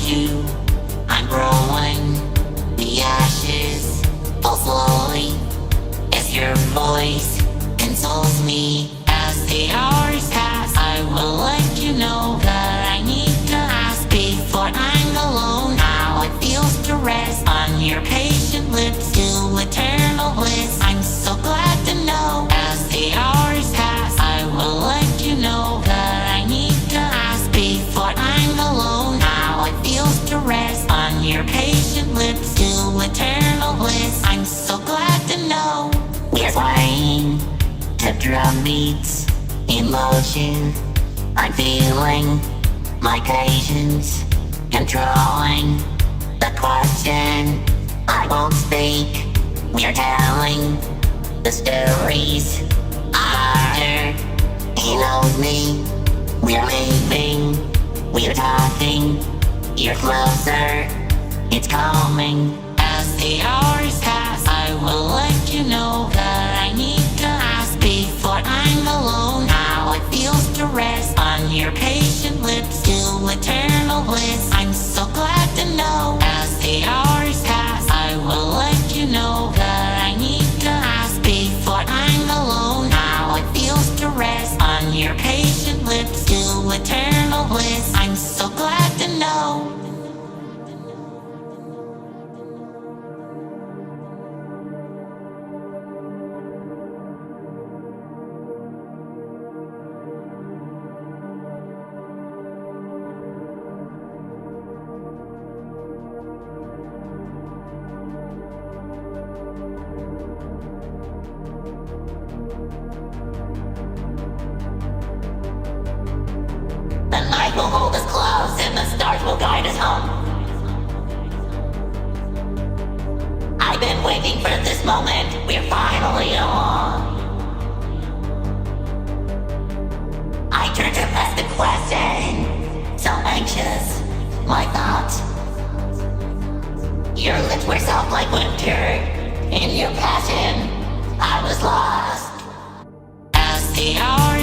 you. I'm growing. The ashes fall slowly as your voice consoles me. As the hours pass, I will let you know that I need to ask before I'm alone. How it feels to rest on your patient lips to eternal bliss. I'm so glad to know. As the hours pass, I will let you know that I need to ask before I'm alone. How it feels to rest on your patient lips to eternal bliss. I'm so glad to know. We're swaying to drum beats in motion. I'm feeling my patience controlling the question. I won't speak. We're telling the stories harder. He knows me. We're leaving. We're talking. You're closer. It's coming. As the hours pass, I will let you know that I need to ask before I'm alone. How it feels to rest on your patient lips to eternal bliss. I'm so glad to know. As the hours pass, I will let you know that I need to ask before I'm alone. How it feels to rest on your patient lips to eternal bliss. I'm so glad to know. The night will hold us close and the stars will guide us home. I've been waiting for this moment, we're finally alone. I turn to ask the question, so anxious, my thoughts. Your lips were soft like winter, in your passion, I was lost. As the hours